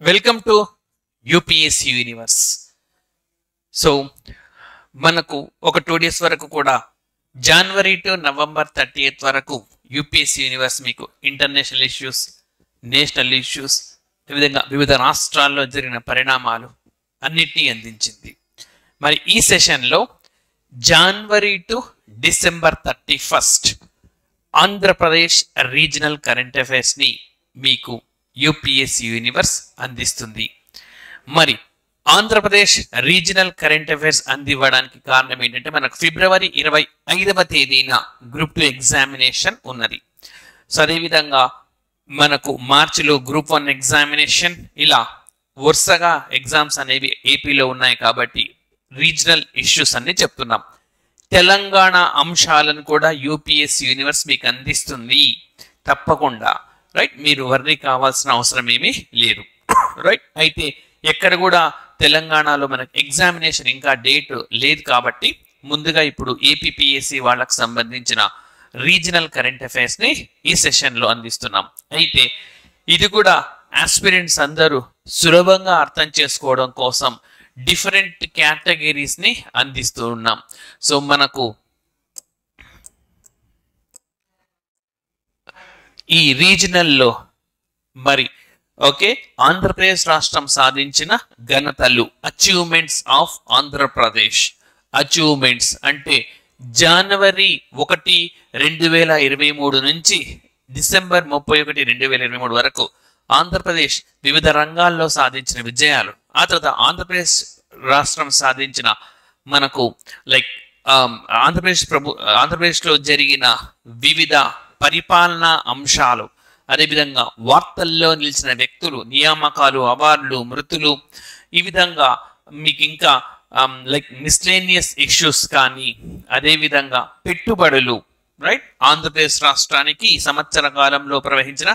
Welcome to UPSC universe. So మనకు ఒక 2 days వరకు కూడా జనవరి టు నవంబర్ 30th వరకు యూపీఎస్సీ యూనివర్స్ మీకు ఇంటర్నేషనల్ ఇష్యూస్, నేషనల్ ఇష్యూస్, విధంగా వివిధ రాష్ట్రాల్లో జరిగిన పరిణామాలు అన్నిటినీ అందించింది. మరి ఈ సెషన్లో January to December 31 Andhra Pradesh regional current అఫైర్స్ని మీకు యూపీఎస్సీ యూనివర్స్ అందిస్తుంది. మరి ఆంధ్రప్రదేశ్ రీజనల్ కరెంట్ అఫైర్స్ అందివ్వడానికి కారణం ఏంటంటే మనకు ఫిబ్రవరి 25వ తేదీన గ్రూప్ 2 ఎగ్జామినేషన్ ఉన్నది. సో అదేవిధంగా మనకు మార్చిలో గ్రూప్ 1 ఎగ్జామినేషన్, ఇలా వరుసగా ఎగ్జామ్స్ అనేవి ఏపీలో ఉన్నాయి కాబట్టి రీజనల్ ఇష్యూస్ అన్ని చెప్తున్నాం. తెలంగాణ అంశాలను కూడా యూపీఎస్సీ యూనివర్స్ మీకు అందిస్తుంది తప్పకుండా. రైట్, మీరు వర్రీ కావాల్సిన అవసరం ఏమీ లేదు. రైట్, అయితే ఎక్కడ కూడా తెలంగాణలో మనకు ఎగ్జామినేషన్ ఇంకా డేట్ లేదు కాబట్టి ముందుగా ఇప్పుడు ఏపీపీఎస్సీ వాళ్ళకు సంబంధించిన రీజనల్ కరెంట్ అఫైర్స్ని ఈ సెషన్లో అందిస్తున్నాం. అయితే ఇది కూడా ఆస్పిరెంట్స్ అందరూ సులభంగా అర్థం చేసుకోవడం కోసం డిఫరెంట్ కేటగిరీస్ని అందిస్తూ ఉన్నాం. సో మనకు ఈ రీజనల్లో మరి ఆంధ్రప్రదేశ్ రాష్ట్రం సాధించిన ఘనతలు, అచీవ్మెంట్స్ ఆఫ్ ఆంధ్రప్రదేశ్. అచీవ్మెంట్స్ అంటే జనవరి 1, 2023 నుంచి డిసెంబర్ 31, 2023 వరకు ఆంధ్రప్రదేశ్ వివిధ రంగాల్లో సాధించిన విజయాలు. ఆ తర్వాత ఆంధ్రప్రదేశ్ రాష్ట్రం సాధించిన మనకు ఆంధ్రప్రదేశ్లో జరిగిన వివిధ పరిపాలనా అంశాలు, అదేవిధంగా వార్తల్లో నిలిచిన వ్యక్తులు, నియామకాలు, అవార్డులు, మృతులు, ఈ విధంగా మీకు ఇంకా మిస్లేనియస్ ఇష్యూస్ కానీ, అదేవిధంగా పెట్టుబడులు. రైట్, ఆంధ్రప్రదేశ్ రాష్ట్రానికి ఈ సంవత్సర కాలంలో ప్రవహించిన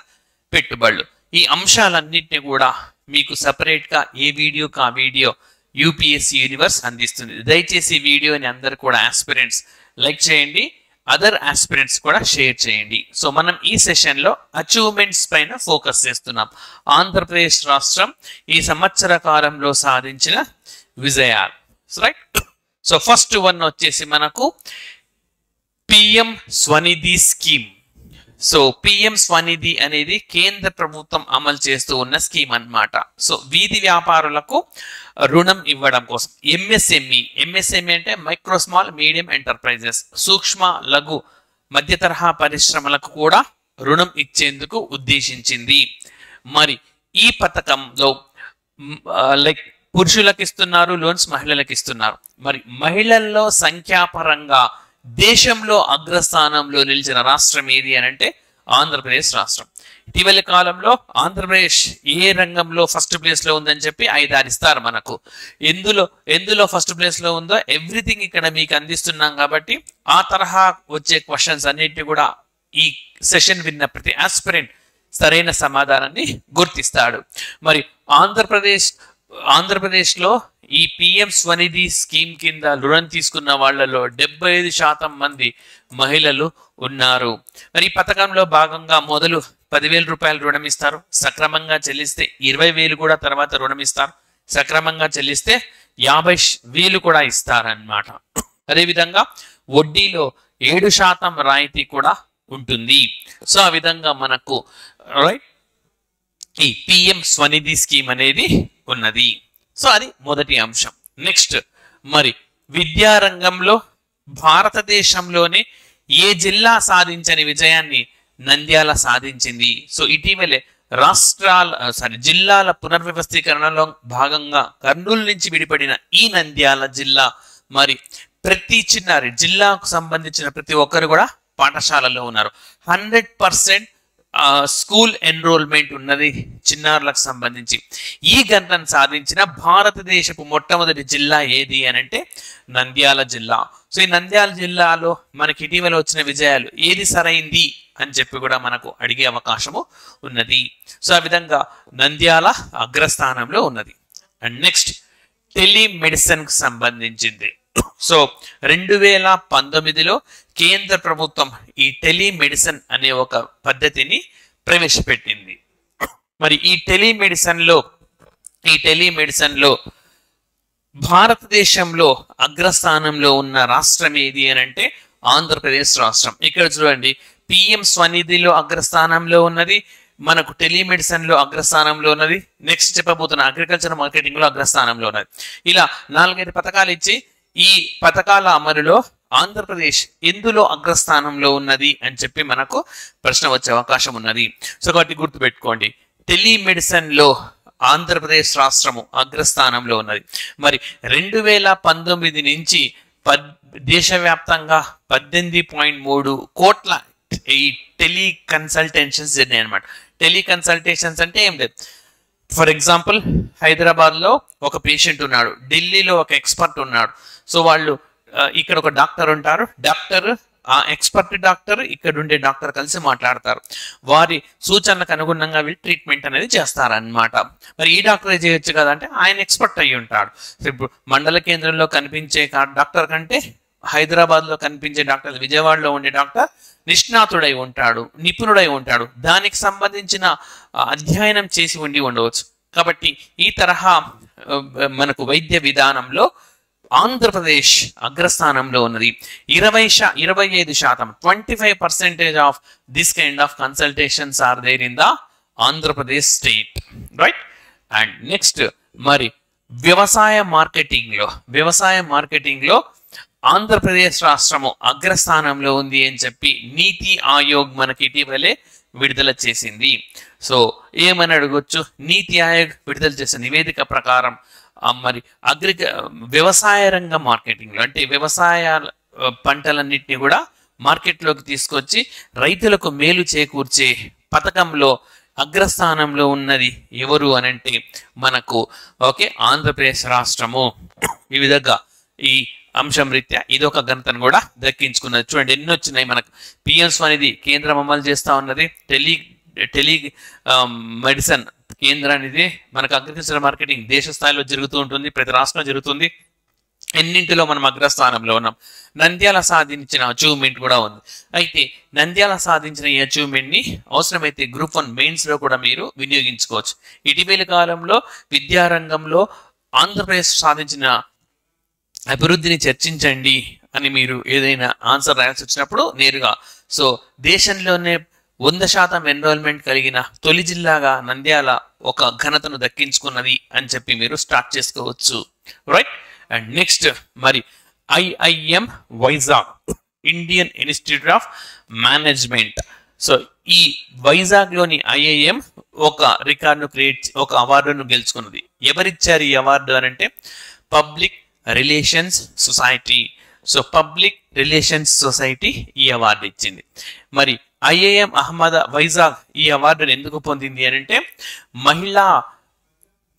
పెట్టుబడులు, ఈ అంశాలన్నింటినీ కూడా మీకు సపరేట్గా ఏ వీడియోకి ఆ వీడియో యూపీఎస్సీ యూనివర్స్ అందిస్తుంది. దయచేసి ఈ వీడియోని అందరు కూడా ఆస్పిరెంట్స్ లైక్ చేయండి, అదర్ ఆస్పిరెంట్స్ కూడా షేర్ చేయండి. సో మనం ఈ సెషన్లో అచీవ్మెంట్స్ పైన ఫోకస్ చేస్తున్నాం. ఆంధ్రప్రదేశ్ రాష్ట్రం ఈ సంవత్సర కాలంలో సాధించిన విజయాలు. రైట్, సో ఫస్ట్ వన్ వచ్చేసి మనకు PM Svanidhi scheme. So PM Svanidhi అనేది కేంద్ర ప్రభుత్వం అమలు చేస్తూ ఉన్న స్కీమ్ అన్నమాట. సో వీధి వ్యాపారులకు రుణం ఇవ్వడం కోసం ఎంఎస్ఎంఈ అంటే మైక్రో స్మాల్ మీడియం ఎంటర్ప్రైజెస్, సూక్ష్మ లఘు మధ్య తరహా పరిశ్రమలకు కూడా రుణం ఇచ్చేందుకు ఉద్దేశించింది. మరి ఈ పథకంలో పురుషులకు ఇస్తున్నారు లోన్స్, మహిళలకు ఇస్తున్నారు. మరి మహిళల్లో సంఖ్యాపరంగా దేశంలో అగ్రస్థానంలో నిలిచిన రాష్ట్రం ఏది అని అంటే ఆంధ్రప్రదేశ్ రాష్ట్రం. ఇటీవలి కాలంలో ఆంధ్రప్రదేశ్ ఏ రంగంలో ఫస్ట్ ప్లేస్ లో ఉందని చెప్పి 5-6 ఇస్తారు మనకు. ఎందులో ఫస్ట్ ప్లేస్ లో ఉందో ఎవ్రీథింగ్ ఇక్కడ మీకు అందిస్తున్నాం కాబట్టి ఆ తరహా వచ్చే క్వశ్చన్స్ అన్నిటిని కూడా ఈ సెషన్ విన్న ప్రతి ఆస్పిరెంట్ సరైన సమాధానాన్ని గుర్తిస్తాడు. మరి ఆంధ్రప్రదేశ్లో ఈ పిఎం స్వనిధి స్కీమ్ కింద రుణం తీసుకున్న వాళ్ళలో 75% మంది మహిళలు ఉన్నారు. మరి ఈ పథకంలో భాగంగా మొదలు 10,000 రూపాయలు రుణం ఇస్తారు. సక్రమంగా చెల్లిస్తే 20,000 కూడా తర్వాత రుణం ఇస్తారు. సక్రమంగా చెల్లిస్తే 50,000 కూడా ఇస్తారన్నమాట. అదేవిధంగా వడ్డీలో 7% రాయితీ కూడా ఉంటుంది. సో ఆ విధంగా మనకు రైట్ ఈ పిఎం స్వనిధి స్కీమ్ అనేది ఉన్నది. సో అది మొదటి అంశం. నెక్స్ట్, మరి విద్యారంగంలో భారతదేశంలోనే ఏ జిల్లా సాధించని విజయాన్ని నంద్యాల సాధించింది. సో ఇటీవలే జిల్లాల పునర్వ్యవస్థీకరణలో భాగంగా కర్నూలు నుంచి విడిపడిన ఈ నంద్యాల జిల్లా మరి ప్రతి చిన్నారి జిల్లాకు సంబంధించిన ప్రతి ఒక్కరు కూడా పాఠశాలలో ఉన్నారు. 100% స్కూల్ ఎన్రోల్మెంట్ ఉన్నది చిన్నారులకు సంబంధించి. ఈ ఘనతను సాధించిన భారతదేశపు మొట్టమొదటి జిల్లా ఏది అని అంటే నంద్యాల జిల్లా. సో ఈ నంద్యాల జిల్లాలో మనకి ఇటీవల వచ్చిన విజయాలు ఏది సరైంది అని చెప్పి కూడా మనకు అడిగే అవకాశము ఉన్నది. సో ఆ విధంగా నంద్యాల అగ్రస్థానంలో ఉన్నది. అండ్ నెక్స్ట్, టెలిమెడిసిన్ కు సంబంధించింది. సో 2019లో కేంద్ర ప్రభుత్వం ఈ టెలిమెడిసిన్ అనే ఒక పద్ధతిని ప్రవేశపెట్టింది. మరి ఈ టెలిమెడిసిన్ లో ఈ టెలిమెడిసిన్ లో భారతదేశంలో అగ్రస్థానంలో ఉన్న రాష్ట్రం ఏది అని అంటే ఆంధ్రప్రదేశ్ రాష్ట్రం. ఇక్కడ చూడండి, పిఎం స్వనిధిలో అగ్రస్థానంలో ఉన్నది, మనకు టెలిమెడిసిన్ లో అగ్రస్థానంలో ఉన్నది, నెక్స్ట్ చెప్పబోతున్న అగ్రికల్చర్ మార్కెటింగ్ లో అగ్రస్థానంలో ఉన్నది. ఇలా 4-5 పథకాలు ఇచ్చి ఈ పథకాల అమలులో ఆంధ్రప్రదేశ్ ఎందులో అగ్రస్థానంలో ఉన్నది అని చెప్పి మనకు ప్రశ్న వచ్చే అవకాశం ఉన్నది. సో కాబట్టి గుర్తుపెట్టుకోండి, టెలిమెడిసిన్ లో ఆంధ్రప్రదేశ్ రాష్ట్రము అగ్రస్థానంలో ఉన్నది. మరి 2019 నుంచి దేశవ్యాప్తంగా 18.3 కోట్ల ఈ టెలి కన్సల్టేషన్స్ జరిగినాయి అనమాట. టెలి కన్సల్టేషన్స్ అంటే ఏం లేదు, ఫర్ ఎగ్జాంపుల్ హైదరాబాద్ లో ఒక పేషెంట్ ఉన్నాడు, ఢిల్లీలో ఒక ఎక్స్పర్ట్ ఉన్నాడు. సో వాళ్ళు ఇక్కడ ఒక డాక్టర్ ఉంటారు, డాక్టర్ ఆ ఎక్స్పర్ట్ డాక్టర్ ఇక్కడ ఉండే డాక్టర్ కలిసి మాట్లాడతారు, వారి సూచనలకు అనుగుణంగా వీళ్ళు ట్రీట్మెంట్ అనేది చేస్తారనమాట. మరి ఈ డాక్టర్ చేయొచ్చు కదా అంటే ఆయన ఎక్స్పర్ట్ అయ్యి ఉంటాడు. ఇప్పుడు మండల కేంద్రంలో కనిపించే డాక్టర్ కంటే హైదరాబాద్ లో కనిపించే డాక్టర్, విజయవాడలో ఉండే డాక్టర్ నిష్ణాతుడై ఉంటాడు, నిపుణుడై ఉంటాడు, దానికి సంబంధించిన అధ్యయనం చేసి ఉండవచ్చు. కాబట్టి ఈ తరహా మనకు వైద్య విధానంలో ఆంధ్రప్రదేశ్ అగ్రస్థానంలో ఉన్నది. 25% 25% of this kind of consultations are there in the Andhra Pradesh state, right. And next మరి వ్యవసాయ మార్కెటింగ్ లో ఆంధ్రప్రదేశ్ రాష్ట్రము అగ్రస్థానంలో ఉంది అని చెప్పి నీతి ఆయోగ్ మనకి ఇటీవలే విడుదల చేసింది. సో ఏమని అడగొచ్చు, నీతి ఆయోగ్ విడుదల చేసిన నివేదిక ప్రకారం మరి వ్యవసాయ రంగ మార్కెటింగ్ లో అంటే వ్యవసాయ పంటలన్నింటినీ కూడా మార్కెట్లోకి తీసుకొచ్చి రైతులకు మేలు చేకూర్చే పథకంలో అగ్రస్థానంలో ఉన్నది ఎవరు అని అంటే మనకు ఆంధ్రప్రదేశ్ రాష్ట్రము. ఈ విధంగా ఈ అంశం రీత్యా ఇదొక ఘనతను కూడా దక్కించుకున్నది. చూడండి ఎన్ని వచ్చినాయి మనకు. పిఎం స్వనిధి కేంద్రం అమలు చేస్తా ఉన్నది, టెలి మెడిసిన్ కేంద్రానికి మనకు అగ్రికల్చర్ మార్కెటింగ్ దేశ స్థాయిలో జరుగుతూ ఉంటుంది, ప్రతి రాష్ట్రంలో జరుగుతుంది. ఎన్నింటిలో మనం అగ్రస్థానంలో ఉన్నాం. నంద్యాల సాధించిన అచీవ్మెంట్ కూడా ఉంది. అయితే నంద్యాల సాధించిన ఈ అచీవ్మెంట్ ని అవసరమైతే గ్రూప్ 1 మెయిన్స్ లో కూడా మీరు వినియోగించుకోవచ్చు. ఇటీవల కాలంలో విద్యారంగంలో ఆంధ్రప్రదేశ్ సాధించిన అభివృద్ధిని చర్చించండి అని మీరు ఏదైనా ఆన్సర్ రాయాల్సి వచ్చినప్పుడు నేరుగా సో దేశంలోనే 100% ఎన్రోల్మెంట్ కలిగిన తొలి జిల్లాగా నంద్యాల ఒక ఘనతను దక్కించుకున్నది అని చెప్పి మీరు స్టార్ట్ చేసుకోవచ్చు, రైట్. అండ్ నెక్స్ట్ మరి IIM Vizag, Indian institute of management. So ఈ వైజాగ్ లోని ఐఐఎం ఒక రికార్డును ఒక అవార్డును గెలుచుకున్నది. ఎవరిచ్చారు ఈ అవార్డు అని అంటే public relations society. So public relations society ఈ అవార్డు ఇచ్చింది. మరి ఐఐఎం వైజాగ్ ఈ అవార్డును ఎందుకు పొందింది అని అంటే మహిళా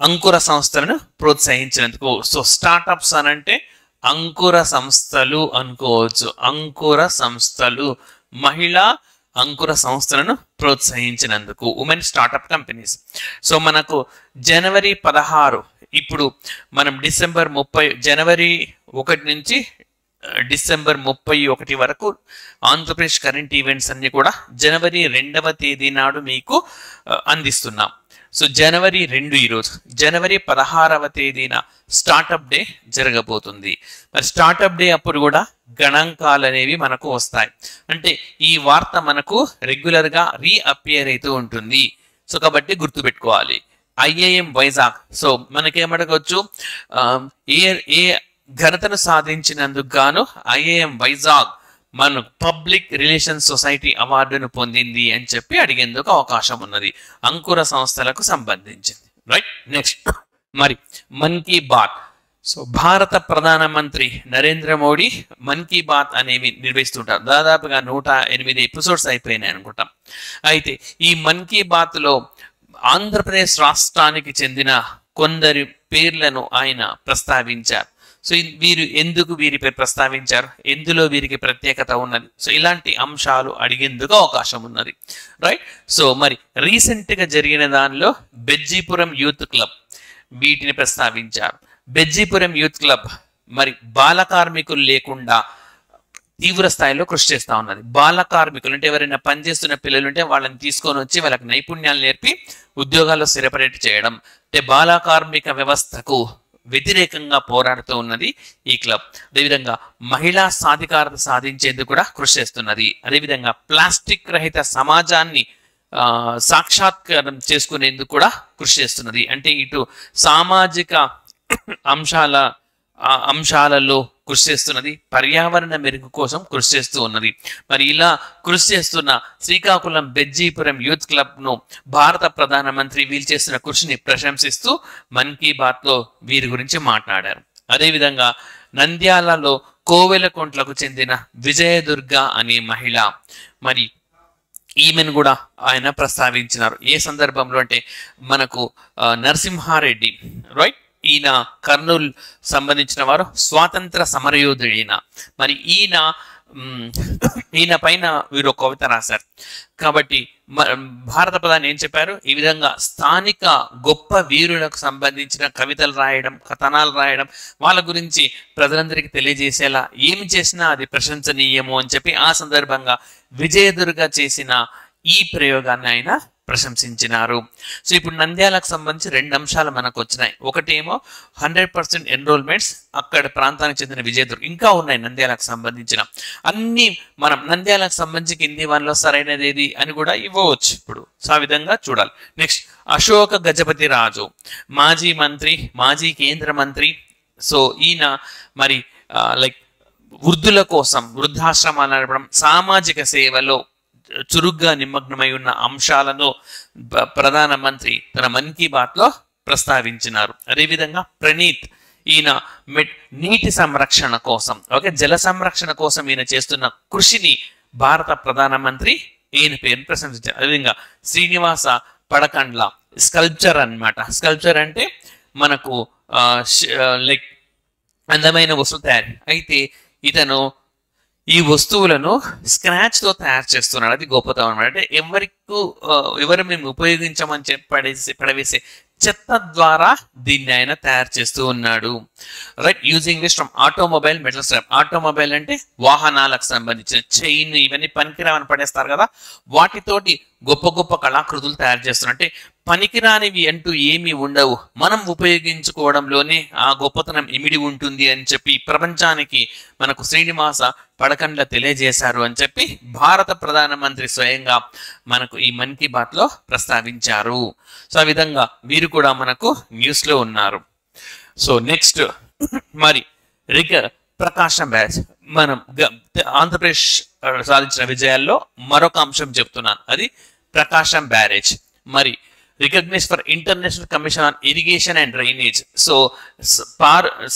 అంకుర సంస్థలను ప్రోత్సహించినందుకు. సో స్టార్టప్స్ అని అంటే అంకుర సంస్థలు అనుకోవచ్చు, అంకుర సంస్థలు, మహిళా అంకుర సంస్థలను ప్రోత్సహించినందుకు, ఉమెన్ స్టార్టప్ కంపెనీస్. సో మనకు జనవరి 16, ఇప్పుడు మనం జనవరి 1 నుంచి డిసెంబర్ 31 వరకు ఆంధ్రప్రదేశ్ కరెంట్ ఈవెంట్స్ అన్ని కూడా జనవరి 2వ తేదీ నాడు మీకు అందిస్తున్నాం. సో జనవరి 2 ఈరోజు, జనవరి 16వ తేదీన స్టార్టప్ డే జరగబోతుంది. మరి స్టార్టప్ డే అప్పుడు కూడా గణాంకాలు అనేవి మనకు వస్తాయి. అంటే ఈ వార్త మనకు రెగ్యులర్ గా రీఅపియర్ అవుతూ ఉంటుంది. సో కాబట్టి గుర్తుపెట్టుకోవాలి ఐఐఎం వైజాగ్. సో మనకేమడగవచ్చు, ఏ ఘనతను సాధించినందుకు గాను ఐఐఎం వైజాగ్ మన పబ్లిక్ రిలేషన్స్ సొసైటీ అవార్డును పొందింది అని చెప్పి అడిగేందుకు అవకాశం ఉన్నది, అంకుర సంస్థలకు సంబంధించింది, రైట్. నెక్స్ట్ మరి మన్ కీ బాత్. సో భారత ప్రధానమంత్రి నరేంద్ర మోడీ మన్ కీ బాత్ అనేవి నిర్వహిస్తుంటారు. దాదాపుగా 108 ఎపిసోడ్స్ అయిపోయినాయి అనుకుంటాం. అయితే ఈ మన్ కీ బాత్ లో ఆంధ్రప్రదేశ్ రాష్ట్రానికి చెందిన కొందరి పేర్లను ఆయన ప్రస్తావించారు. సో వీరి పేరు ప్రస్తావించారు, ఎందులో వీరికి ప్రత్యేకత ఉన్నది, సో ఇలాంటి అంశాలు అడిగేందుకు అవకాశం ఉన్నది, రైట్. సో మరి రీసెంట్ గా జరిగిన దానిలో బెజ్జీపురం యూత్ క్లబ్ వీటిని ప్రస్తావించారు. బెజ్జీపురం యూత్ క్లబ్ మరి బాల కార్మికులు లేకుండా తీవ్ర స్థాయిలో కృషి చేస్తా ఉన్నది. బాల కార్మికులు అంటే ఎవరైనా పనిచేస్తున్న పిల్లలు ఉంటే వాళ్ళని తీసుకొని వచ్చి వాళ్ళకి నైపుణ్యాలు నేర్పి ఉద్యోగాల్లో స్థిరపడేట్టు చేయడం, అంటే బాల కార్మిక వ్యవస్థకు వ్యతిరేకంగా పోరాడుతూ ఉన్నది ఈ క్లబ్. అదేవిధంగా మహిళా సాధికారత సాధించేందుకు కూడా కృషి చేస్తున్నది. అదేవిధంగా ప్లాస్టిక్ రహిత సమాజాన్ని సాక్షాత్కారం చేసుకునేందుకు కూడా కృషి చేస్తున్నది. అంటే ఇటు సామాజిక అంశాలలో కృషి చేస్తున్నది, పర్యావరణ మెరుగు కోసం కృషి చేస్తూ ఉన్నది. మరి ఇలా కృషి చేస్తున్న శ్రీకాకుళం బెజ్జీపురం యూత్ క్లబ్ ను భారత ప్రధానమంత్రి వీళ్ళు చేస్తున్న కృషిని ప్రశంసిస్తూ మన్ కీ బాత్ లో వీరి గురించి మాట్లాడారు. అదేవిధంగా నంద్యాలలో కోవెలకుంట్లకు చెందిన విజయదుర్గ అనే మహిళ, మరి ఈమెను కూడా ఆయన ప్రస్తావించినారు. ఏ సందర్భంలో అంటే మనకు నరసింహారెడ్డి, రైట్, ఈయన కర్నూలు సంబంధించిన వారు, స్వాతంత్ర సమరయోధుడైన. మరి ఈయన పైన వీరు ఒక కవిత రాశారు. కాబట్టి భారత ప్రధాని ఏం చెప్పారు, ఈ విధంగా స్థానిక గొప్ప వీరులకు సంబంధించిన కవితలు రాయడం, కథనాలు రాయడం, వాళ్ళ గురించి ప్రజలందరికీ తెలియజేసేలా ఏమి చేసినా అది ప్రశంసనీయము అని చెప్పి ఆ సందర్భంగా విజయదుర్గ చేసిన ఈ ప్రయోగాన్ని ఆయన ప్రశంసించినారు. సో ఇప్పుడు నంద్యాలకు సంబంధించి 2 అంశాలు మనకు వచ్చినాయి. ఒకటేమో 100% ఎన్రోల్మెంట్స్ అక్కడ ప్రాంతానికి చెందిన విజయదుర్గ, ఇంకా ఉన్నాయి నంద్యాలకు సంబంధించిన అన్ని. మనం నంద్యాలకు సంబంధించి కింది వన్లో సరైనది ఏది అని కూడా ఇవ్వవచ్చు ఇప్పుడు. సో ఆ విధంగా చూడాలి. నెక్స్ట్ అశోక గజపతి రాజు, మాజీ మంత్రి, మాజీ కేంద్ర మంత్రి. సో ఈయన మరి లైక్ వృద్ధుల కోసం వృద్ధాశ్రమాలు నడపడం, సామాజిక సేవలో చురుగ్గా నిమగ్నమై ఉన్న అంశాలను ప్రధానమంత్రి తన మన్ కీ బాత్ లో ప్రస్తావించినారు. అదేవిధంగా ప్రణీత్, ఈయన నీటి సంరక్షణ కోసం, ఓకే, జల సంరక్షణ కోసం ఈయన చేస్తున్న కృషిని భారత ప్రధానమంత్రి ఈయన పేరును ప్రశంసించారు. అదేవిధంగా శ్రీనివాస పడకండ్ల స్కల్ప్చర్ అన్నమాట. స్కల్ప్చర్ అంటే మనకు లైక్ అందమైన వస్తువు తయారు. అయితే ఇతను ఈ వస్తువులను స్క్రాచ్ తో తయారు చేస్తున్నాడు. అది గొప్పతనం అనమాట. అంటే ఎవరు మేము ఉపయోగించమని చెప్పి పడవేసే చెత్త ద్వారా దీన్ని ఆయన తయారు చేస్తూ ఉన్నాడు. Right, using this from automobile metal scrap. Automobile అంటే వాహనాలకు సంబంధించిన చైన్, ఇవన్నీ పనికిరావని పడేస్తారు కదా, వాటితోటి గొప్ప గొప్ప కళాకృతులు తయారు చేస్తున్నారు. అంటే పనికిరానివి అంటూ ఏమీ ఉండవు, మనం ఉపయోగించుకోవడంలోనే ఆ గొప్పతనం ఇమిడి ఉంటుంది అని చెప్పి ప్రపంచానికి మనకు శ్రీనివాస పడకండ్ల తెలియజేశారు అని చెప్పి భారత ప్రధానమంత్రి స్వయంగా మనకు ఈ మన్ కీ బాత్ లో ప్రస్తావించారు. సో ఆ విధంగా వీరు కూడా మనకు న్యూస్ లో ఉన్నారు. సో నెక్స్ట్ మరి ప్రకాశం బ్యాచ్, మనం ఆంధ్రప్రదేశ్ సాధించిన విజయాల్లో మరొక అంశం చెప్తున్నాను, అది ప్రకాశం బ్యారేజ్. మరి recognize for international commission on irrigation and drainage. So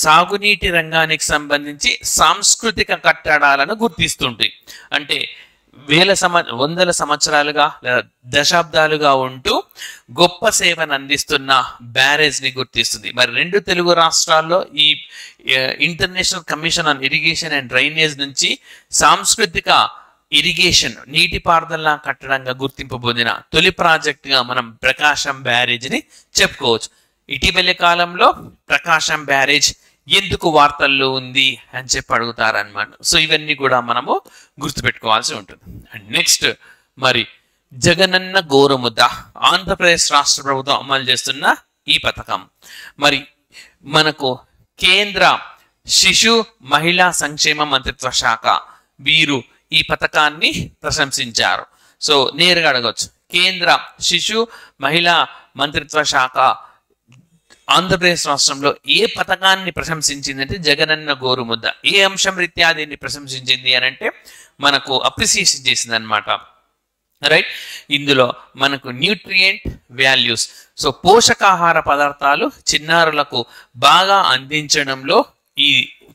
సాగునీటి రంగానికి సంబంధించి సాంస్కృతిక కట్టడాలను గుర్తిస్తుంటాయి. అంటే వందల సంవత్సరాలుగా లేదా దశాబ్దాలుగా ఉంటూ గొప్ప సేవను అందిస్తున్న బ్యారేజ్ ని గుర్తిస్తుంది. మరి 2 తెలుగు రాష్ట్రాల్లో ఈ international commission on irrigation and drainage నుంచి సాంస్కృతిక ఇరిగేషన్ నీటిపారుదల కట్టడంగా గుర్తింపు పొందిన తొలి ప్రాజెక్ట్ గా మనం ప్రకాశం బ్యారేజ్ ని చెప్పుకోవచ్చు. ఇటీవలి కాలంలో ప్రకాశం బ్యారేజ్ ఎందుకు వార్తల్లో ఉంది అని చెప్పి అడుగుతారనమాట. సో ఇవన్నీ కూడా మనము గుర్తుపెట్టుకోవాల్సి ఉంటుంది. అండ్ నెక్స్ట్ మరి జగనన్న గోరుముద్ద, ఆంధ్రప్రదేశ్ రాష్ట్ర ప్రభుత్వం అమలు చేస్తున్న ఈ పథకం. మరి మనకు కేంద్ర శిశు మహిళా సంక్షేమ మంత్రిత్వ శాఖ వీరు ఈ పథకాన్ని ప్రశంసించారు. సో నేరుగా అడగవచ్చు, కేంద్ర శిశు మహిళా మంత్రిత్వ శాఖ ఆంధ్రప్రదేశ్ రాష్ట్రంలో ఏ పథకాన్ని ప్రశంసించింది అంటే జగనన్న గోరుముద్ద. ఏ అంశం రీత్యా దీన్ని ప్రశంసించింది అని అంటే మనకు అప్రిసియేషన్ చేసింది అనమాట. రైట్, ఇందులో మనకు న్యూట్రియంట్ వాల్యూస్, సో పోషకాహార పదార్థాలు చిన్నారులకు బాగా అందించడంలో ఈ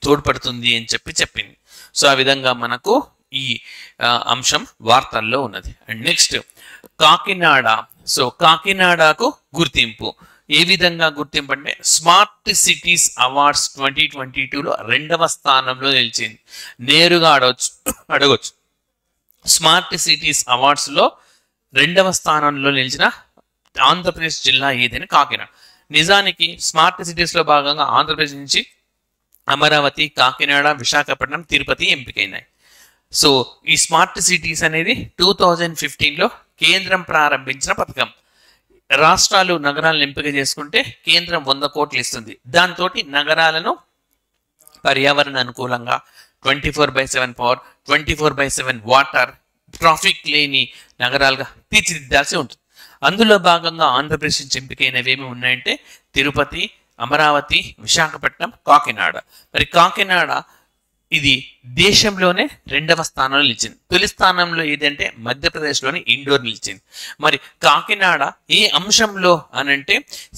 తోడ్పడుతుంది అని చెప్పింది. సో ఆ విధంగా మనకు ఈ అంశం వార్తల్లో ఉన్నది. And next Kakinada. సో కాకినాడకు గుర్తింపు ఏ విధంగా గుర్తింపు అంటే స్మార్ట్ సిటీస్ అవార్డ్స్ 2022లో 2వ స్థానంలో నిలిచింది. నేరుగా అడగొచ్చు స్మార్ట్ సిటీస్ అవార్డ్స్ లో 2వ స్థానంలో నిలిచిన ఆంధ్రప్రదేశ్ జిల్లా ఏదని కాకినాడ. నిజానికి స్మార్ట్ సిటీస్ లో భాగంగా ఆంధ్రప్రదేశ్ నుంచి అమరావతి, కాకినాడ, విశాఖపట్నం, తిరుపతి ఎంపికైనాయి. సో ఈ స్మార్ట్ సిటీస్ అనేది 2015లో కేంద్రం ప్రారంభించిన పథకం. రాష్ట్రాలు నగరాలను ఎంపిక చేసుకుంటే కేంద్రం 100 కోట్లు ఇస్తుంది. దాంతో నగరాలను పర్యావరణ అనుకూలంగా 24/7 పవర్, 24/7 వాటర్, ట్రాఫిక్ లేని నగరాలుగా తీర్చిదిద్దాల్సి ఉంటుంది. అందులో భాగంగా ఆంధ్రప్రదేశ్ నుంచి ఎంపికైనవి ఏమి ఉన్నాయంటే తిరుపతి, అమరావతి, విశాఖపట్నం, కాకినాడ. మరి కాకినాడ ఇది దేశంలోనే 2వ స్థానంలో నిలిచింది. తొలి స్థానంలో ఏదంటే మధ్యప్రదేశ్లోని ఇండోర్ నిలిచింది. మరి కాకినాడ ఏ అంశంలో అనంటే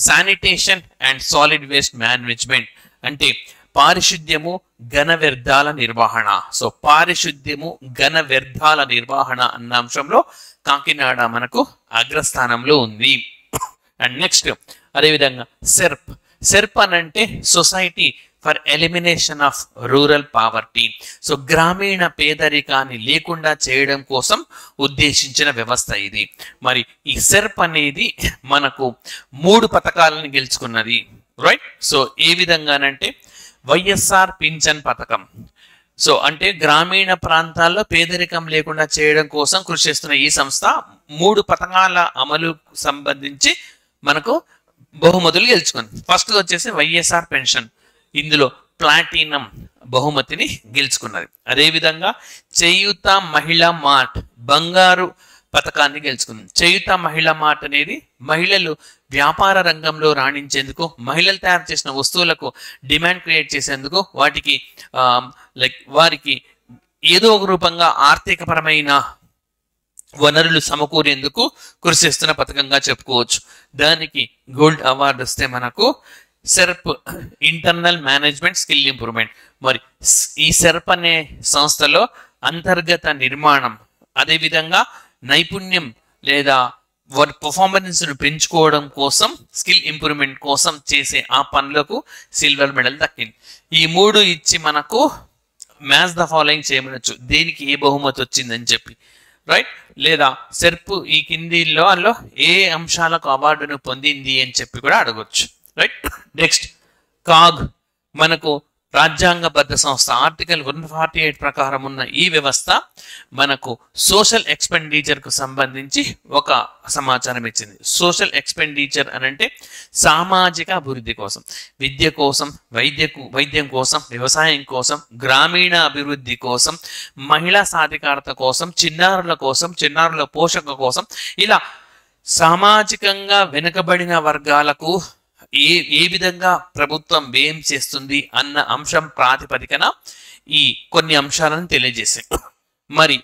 sanitation and solid waste management, అంటే పారిశుద్ధ్యము, ఘన వ్యర్థాల నిర్వహణ. సో పారిశుద్ధ్యము, ఘన వ్యర్థాల నిర్వహణ అన్న అంశంలో కాకినాడ మనకు అగ్రస్థానంలో ఉంది. అండ్ నెక్స్ట్ అదేవిధంగా సెర్ప్ అనంటే society for elimination of rural poverty. So గ్రామీణ పేదరికాన్ని లేకుండా చేయడం కోసం ఉద్దేశించిన వ్యవస్థ ఇది. మరి ఈ సెర్ప్ అనేది మనకు 3 పథకాలను గెలుచుకున్నది, రైట్. సో ఏ విధంగానంటే వైఎస్ఆర్ పింఛన్ పథకం. సో అంటే గ్రామీణ ప్రాంతాల్లో పేదరికం లేకుండా చేయడం కోసం కృషి చేస్తున్న ఈ సంస్థ 3 పథకాల అమలు సంబంధించి మనకు బహుమతులు గెలుచుకుంది. ఫస్ట్ వచ్చేసి వైఎస్ఆర్ పెన్షన్, ఇందులో ప్లాటినం బహుమతిని గెలుచుకున్నది. అదేవిధంగా చేయూత మహిళా మార్ట్ బంగారు పథకాన్ని గెలుచుకుంది. చేయూత మహిళా మార్ట్ అనేది మహిళలు వ్యాపార రంగంలో రాణించేందుకు, మహిళలు తయారు చేసిన వస్తువులకు డిమాండ్ క్రియేట్ చేసేందుకు, వారికి ఏదో ఒక రూపంగా ఆర్థికపరమైన వనరులు సమకూరేందుకు కృషి చేస్తున్న పథకంగా చెప్పుకోవచ్చు. దానికి గోల్డ్ అవార్డు వస్తే మనకు SERP internal management skill improvement. మరి ఈ సెర్ప్ అనే సంస్థలో అంతర్గత నిర్మాణం, అదేవిధంగా నైపుణ్యం లేదా వారి పర్ఫార్మెన్స్ను పెంచుకోవడం కోసం, స్కిల్ ఇంప్రూవ్మెంట్ కోసం చేసే ఆ పనులకు సిల్వర్ మెడల్ దక్కింది. ఈ 3 ఇచ్చి మనకు మ్యాచ్ ద ఫాలోయింగ్ చేయమనొచ్చు, దేనికి ఏ బహుమతి వచ్చిందని చెప్పి, రైట్. లేదా సెర్ప్ ఈ కిందిలో అందులో ఏ అంశాలకు అవార్డును పొందింది అని చెప్పి కూడా అడగొచ్చు, రైట్. నెక్స్ట్ కాగ్ మనకు రాజ్యాంగబద్ధ సంస్థ. ఆర్టికల్ 148 ప్రకారం ఉన్న ఈ వ్యవస్థ మనకు సోషల్ ఎక్స్పెండిచర్ కు సంబంధించి ఒక సమాచారం ఇచ్చింది. సోషల్ ఎక్స్పెండిచర్ అనంటే సామాజిక అభివృద్ధి కోసం, విద్య కోసం, వైద్యం కోసం, వ్యవసాయం కోసం, గ్రామీణ అభివృద్ధి కోసం, మహిళా సాధికారత కోసం, చిన్నారుల పోషక కోసం, ఇలా సామాజికంగా వెనుకబడిన వర్గాలకు ఏ విధంగా ప్రభుత్వం వ్యయం చేస్తుంది అన్న అంశం ప్రాతిపదికన ఈ కొన్ని అంశాలను తెలియజేశాయి. మరి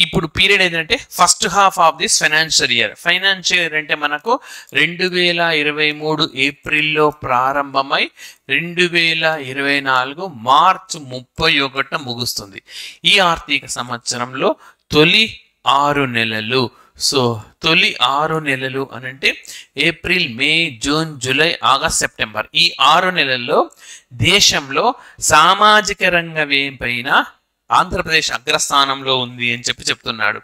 ఇప్పుడు పీరియడ్ ఏంటంటే first half of this financial year అంటే మనకు 2023 ఏప్రిల్లో ప్రారంభమై 2024 మార్చి 31న ముగుస్తుంది. ఈ ఆర్థిక సంవత్సరంలో తొలి 6 నెలలు. సో తొలి 6 నెలలు అనంటే ఏప్రిల్, మే, జూన్, జూలై, ఆగస్ట్, సెప్టెంబర్. ఈ 6 నెలల్లో దేశంలో సామాజిక రంగ వ్యయం పైన ఆంధ్రప్రదేశ్ అగ్రస్థానంలో ఉంది అని చెప్తున్నాడు,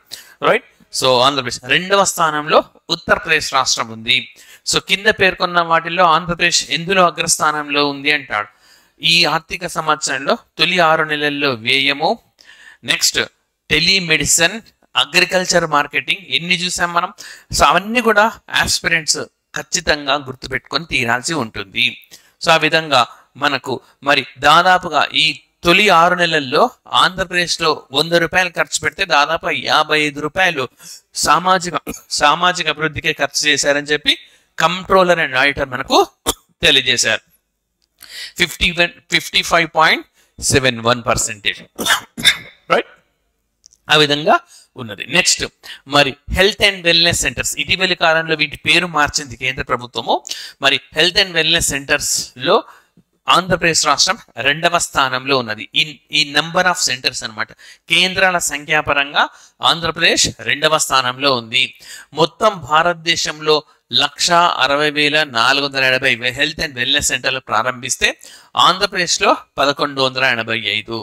రైట్. సో ఆంధ్రప్రదేశ్ 2వ స్థానంలో ఉత్తరప్రదేశ్ రాష్ట్రం ఉంది. సో కింద పేర్కొన్న వాటిల్లో ఆంధ్రప్రదేశ్ ఎందులో అగ్రస్థానంలో ఉంది అంటాడు. ఈ ఆర్థిక సంవత్సరంలో తొలి 6 నెలల్లో వ్యయము, నెక్స్ట్ టెలిమెడిసిన్, అగ్రికల్చర్, మార్కెటింగ్ ఎన్ని చూసాం మనం. సో అవన్నీ కూడా ఆస్పిరెంట్స్ ఖచ్చితంగా గుర్తుపెట్టుకొని తీరాల్సి ఉంటుంది. సో ఆ విధంగా మనకు మరి దాదాపుగా ఈ తొలి 6 నెలల్లో ఆంధ్రప్రదేశ్లో 100 రూపాయలు ఖర్చు పెడితే దాదాపు 55 రూపాయలు సామాజిక అభివృద్ధికే ఖర్చు చేశారని చెప్పి కంట్రోలర్ అండ్ ఆడిటర్ మనకు తెలియజేశారు. 55.71%, రైట్. ఆ విధంగా ఉన్నది. నెక్స్ట్ మరి హెల్త్ అండ్ వెల్నెస్ సెంటర్స్. ఇటీవలి కాలంలో వీటి పేరు మార్చింది కేంద్ర ప్రభుత్వము. మరి హెల్త్ అండ్ వెల్నెస్ సెంటర్స్ లో ఆంధ్రప్రదేశ్ రాష్ట్రం 2వ స్థానంలో ఉన్నది. ఈ నెంబర్ ఆఫ్ సెంటర్స్ అన్నమాట, కేంద్రాల సంఖ్యాపరంగా ఆంధ్రప్రదేశ్ 2వ స్థానంలో ఉంది. మొత్తం భారతదేశంలో 1,60,480 హెల్త్ అండ్ వెల్నెస్ సెంటర్లు ప్రారంభిస్తే ఆంధ్రప్రదేశ్లో 11,855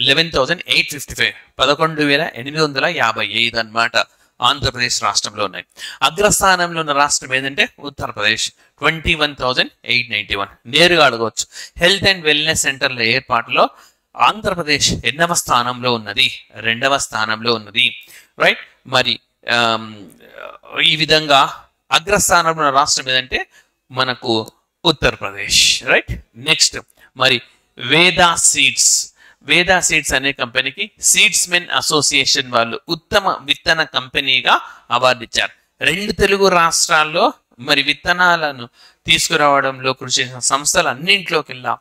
11,855 11,855 అన్నమాట ఆంధ్రప్రదేశ్ రాష్ట్రంలో ఉన్నాయి. అగ్రస్థానంలో ఉన్న రాష్ట్రం ఏదంటే ఉత్తరప్రదేశ్ 21,891. నేరుగా అడగవచ్చు, హెల్త్ అండ్ వెల్నెస్ సెంటర్ల ఏర్పాటులో ఆంధ్రప్రదేశ్ ఎన్నవ స్థానంలో ఉన్నది? 2వ స్థానంలో ఉన్నది. రైట్. మరి ఈ విధంగా అగ్రస్థానంలో ఉన్న రాష్ట్రం ఏదంటే మనకు ఉత్తరప్రదేశ్. రైట్. నెక్స్ట్ మరి వేదా సీడ్స్ అనే కంపెనీకి సీడ్స్ మెన్ అసోసియేషన్ వాళ్ళు ఉత్తమ విత్తన కంపెనీగా అవార్డు ఇచ్చారు. 2 తెలుగు రాష్ట్రాల్లో మరి విత్తనాలను తీసుకురావడంలో కృషి చేసిన సంస్థలన్నింటిలోకెల్లా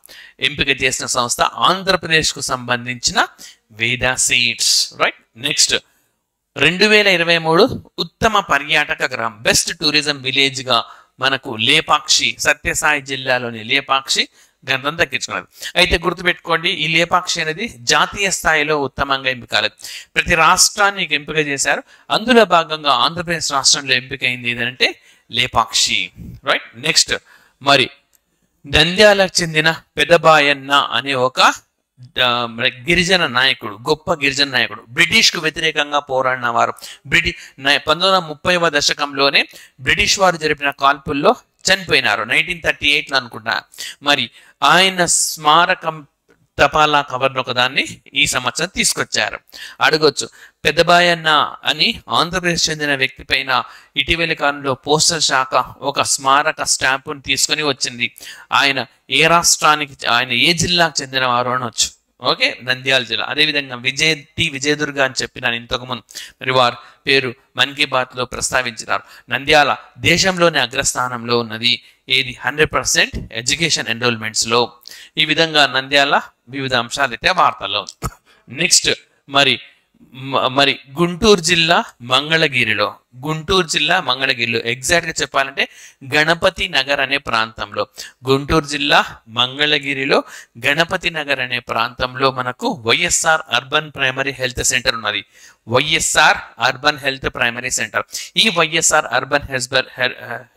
ఎంపిక చేసిన సంస్థ ఆంధ్రప్రదేశ్కు సంబంధించిన వేదా సీడ్స్. రైట్. నెక్స్ట్ 2023 ఉత్తమ పర్యాటక గ్రామం బెస్ట్ టూరిజం విలేజ్ గా మనకు లేపాక్షి, సత్యసాయి జిల్లాలోని లేపాక్షి గణతంత్రం దక్కించుకున్నది. అయితే గుర్తుపెట్టుకోండి, ఈ లేపాక్షి అనేది జాతీయ స్థాయిలో ఉత్తమంగా ఎంపిక కాలేదు. ప్రతి రాష్ట్రాన్ని ఎంపిక చేశారు. అందులో భాగంగా ఆంధ్రప్రదేశ్ రాష్ట్రంలో ఎంపికైంది ఏదంటే లేపాక్షి. రైట్. నెక్స్ట్ మరి నంద్యాలకు చెందిన పెదబాయన్న అనే ఒక గిరిజన నాయకుడు, గొప్ప గిరిజన నాయకుడు, బ్రిటిష్ కు వ్యతిరేకంగా పోరాడిన వారు. 1930వ దశకంలోనే బ్రిటిష్ వారు జరిపిన కాల్పుల్లో చనిపోయినారు. 1938లో అనుకుంటా. మరి ఆయన స్మారకం తపాలా కవర్ను ఒకదాన్ని ఈ సంవత్సరం తీసుకొచ్చారు. అడగొచ్చు, పెద్దబాయన్న అని ఆంధ్రప్రదేశ్ చెందిన వ్యక్తి పైన ఇటీవలి కాలంలో పోస్టల్ శాఖ ఒక స్మారక స్టాంపును తీసుకొని వచ్చింది. ఆయన ఏ రాష్ట్రానికి, ఆయన ఏ జిల్లాకు చెందిన వారు అనొచ్చు. ఓకే, నంద్యాల జిల్లా. అదేవిధంగా విజయదుర్గ అని చెప్పినాను ఇంతకుముందు. మరి వారు పేరు మన్ కీ బాత్ లో ప్రస్తావించినారు. నంద్యాల దేశంలోనే అగ్రస్థానంలో ఉన్నది. ఏది 100% ఎడ్యుకేషన్ ఎన్రోల్మెంట్స్ లో. ఈ విధంగా నంద్యాల వివిధ అంశాలైతే వార్తల్లో. నెక్స్ట్ మరి గుంటూరు జిల్లా మంగళగిరిలో ఎగ్జాక్ట్ గా చెప్పాలంటే గణపతి నగర్ అనే ప్రాంతంలో, గుంటూరు జిల్లా మంగళగిరిలో గణపతి నగర్ అనే ప్రాంతంలో మనకు YSR urban primary health centre ఉన్నది. YSR urban health primary centre. ఈ YSR urban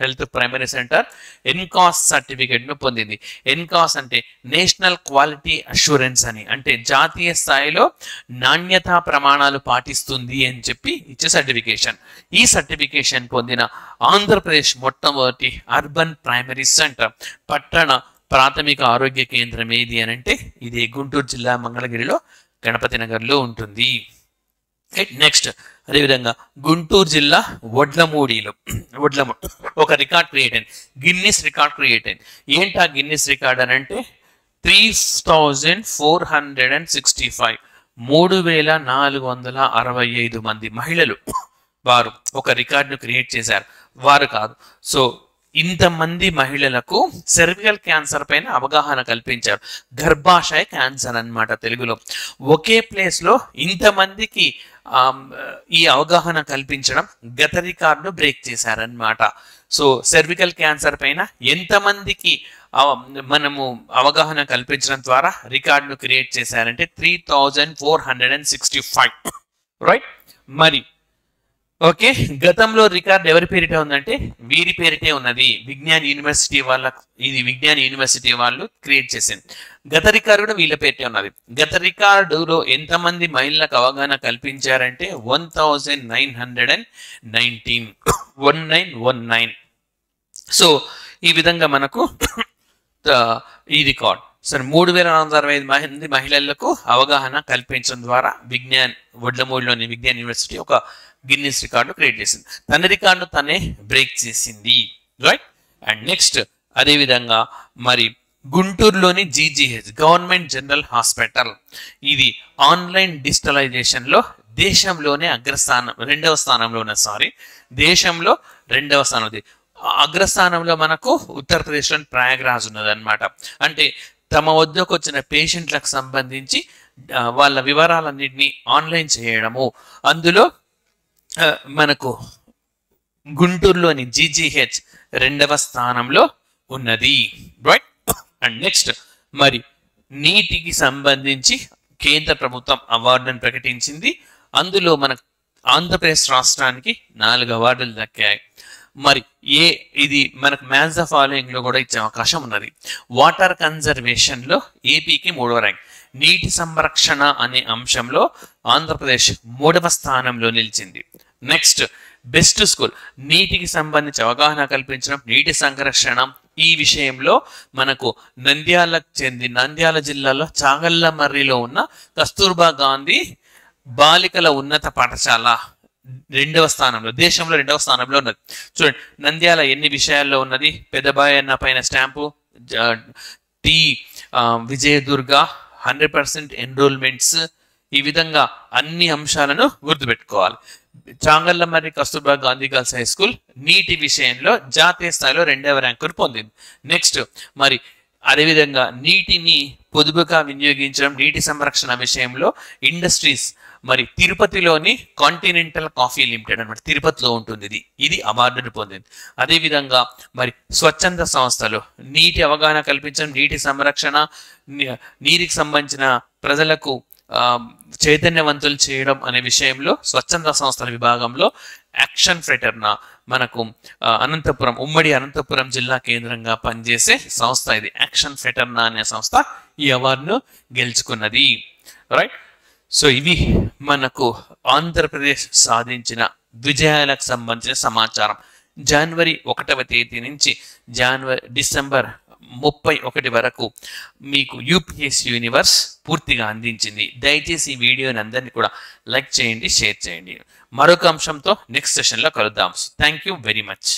health primary centre NQAS certificate ను పొందింది. ఎన్కాస్ అంటే నేషనల్ క్వాలిటీ అష్యూరెన్స్ అని, అంటే జాతీయ స్థాయిలో నాణ్యతా ప్రమాణాలు పాటిస్తుంది అని చెప్పి ఇచ్చే సర్టిఫికేషన్. ఈ సర్టిఫికేషన్ పొందిన ఆంధ్రప్రదేశ్ మొట్టమొదటి అర్బన్ ప్రైమరీ సెంటర్, పట్టణ ప్రాథమిక ఆరోగ్య కేంద్రం ఏది అని అంటే ఇది గుంటూరు జిల్లా మంగళగిరిలో గణపతి నగర్ లో ఉంటుంది. నెక్స్ట్ అదేవిధంగా గుంటూరు జిల్లా వడ్లమూడిలో ఒక రికార్డ్ క్రియేట్ అయింది, గిన్నిస్ రికార్డ్ క్రియేట్ అయింది. ఏంటి ఆ గిన్నిస్ రికార్డ్ అని అంటే 3465 3465 మంది మహిళలు వారు ఒక రికార్డును క్రియేట్ చేశారు. వారు కాదు, సో ఇంతమంది మహిళలకు సెర్వికల్ క్యాన్సర్ పైన అవగాహన కల్పించారు. గర్భాశయ క్యాన్సర్ అన్నమాట తెలుగులో. ఒకే ప్లేస్ లో ఇంతమందికి ఈ అవగాహన కల్పించడం గత రికార్డును బ్రేక్ చేశారనమాట. సో సెర్వికల్ క్యాన్సర్ పైన ఎంతమందికి మనము అవగాహన కల్పించడం ద్వారా రికార్డును క్రియేట్ చేశారంటే 3465. రైట్. మరి ఓకే, గతంలో రికార్డ్ ఎవరి పేరిట ఉందంటే వీరి పేరిటే ఉన్నది. విజ్ఞాన్ యూనివర్సిటీ వాళ్ళు క్రియేట్ చేసింది. గత రికార్డు కూడా వీళ్ళ పేరిటే ఉన్నది. గత రికార్డులో ఎంతమంది మహిళలకు అవగాహన కల్పించారంటే 1919. సో ఈ విధంగా మనకు ఈ రికార్డ్ సరే 3465 మంది మహిళలకు అవగాహన కల్పించడం ద్వారా వడ్లమూడిలోని విజ్ఞాన్ యూనివర్సిటీ ఒక గిన్నిస్ రికార్డు క్రియేట్ చేసింది. తన రికార్డు తనే బ్రేక్ చేసింది. రైట్. అండ్ నెక్స్ట్ అదేవిధంగా మరి గుంటూరులోని జీజీహెచ్ గవర్నమెంట్ జనరల్ హాస్పిటల్, ఇది ఆన్లైన్ డిజిటలైజేషన్ లో దేశంలోనే రెండవ స్థానంలో ఉన్నది. దేశంలో రెండవ స్థానం. అగ్రస్థానంలో మనకు ఉత్తరప్రదేశ్లోని ప్రయాగ్రాజ్ ఉన్నది అనమాట. అంటే తమ వద్దకు వచ్చిన పేషెంట్లకు సంబంధించి వాళ్ళ వివరాలన్నింటినీ ఆన్లైన్ చేయడము. అందులో మనకు గుంటూరులోని జీజీహెచ్ రెండవ స్థానంలో ఉన్నది. రైట్. అండ్ నెక్స్ట్ మరి నీటికి సంబంధించి కేంద్ర ప్రభుత్వం అవార్డును ప్రకటించింది. అందులో మన ఆంధ్రప్రదేశ్ రాష్ట్రానికి 4 అవార్డులు దక్కాయి. మరి ఇది మనకు మ్యాచ్ ద ఫాలోయింగ్ లో కూడా ఇచ్చే అవకాశం ఉన్నది. వాటర్ కన్జర్వేషన్ లో ఏపీకి 3వ ర్యాంక్. నీటి సంరక్షణ అనే అంశంలో ఆంధ్రప్రదేశ్ 3వ స్థానంలో నిలిచింది. నెక్స్ట్ బెస్ట్ స్కూల్, నీటికి సంబంధించి అవగాహన కల్పించడం, నీటి సంరక్షణ, ఈ విషయంలో మనకు నంద్యాల జిల్లాలో చాగల్లమర్రిలో ఉన్న కస్తూర్బా గాంధీ బాలికల ఉన్నత పాఠశాల దేశంలో 2వ స్థానంలో ఉన్నది. చూడండి నంద్యాల ఎన్ని విషయాల్లో ఉన్నది. పెద్దబాయి అన్న పైన స్టాంపు, టి విజయదుర్గ 100% ఎన్రోల్మెంట్స్, ఈ విధంగా అన్ని అంశాలను గుర్తుపెట్టుకోవాలి. Changallamarri Kasturba Gandhi girls high school నీటి విషయంలో జాతీయ స్థాయిలో 2వ ర్యాంకును పొందింది. నెక్స్ట్ మరి అదేవిధంగా నీటిని పొదుపుగా వినియోగించడం, నీటి సంరక్షణ విషయంలో ఇండస్ట్రీస్ మరి తిరుపతిలోని కాంటినెంటల్ కాఫీ లిమిటెడ్ అనమాట, తిరుపతిలో ఉంటుంది ఇది అవార్డును పొందింది. అదేవిధంగా మరి స్వచ్ఛంద సంస్థలు నీటి అవగాహన కల్పించడం, నీటి సంరక్షణ, నీటికి సంబంధించిన ప్రజలకు చైతన్యవంతులు చేయడం అనే విషయంలో స్వచ్ఛంద సంస్థల విభాగంలో యాక్షన్ ఫ్రెటర్నా మనకు ఉమ్మడి అనంతపురం జిల్లా కేంద్రంగా పనిచేసే సంస్థ ఇది. యాక్షన్ ఫ్రెటర్నా అనే సంస్థ ఈ అవార్డును గెలుచుకున్నది. రైట్. సో ఇవి మనకు ఆంధ్రప్రదేశ్ సాధించిన విజయాలకు సంబంధించిన సమాచారం. జనవరి 1వ తేదీ నుంచి డిసెంబర్ 31 వరకు మీకు యూపీఎస్సీ యూనివర్స్ పూర్తిగా అందించింది. దయచేసి ఈ వీడియోని అందరినీ కూడా లైక్ చేయండి, షేర్ చేయండి. మరొక అంశంతో నెక్స్ట్ సెషన్లో కలుద్దాం. Thank you very much.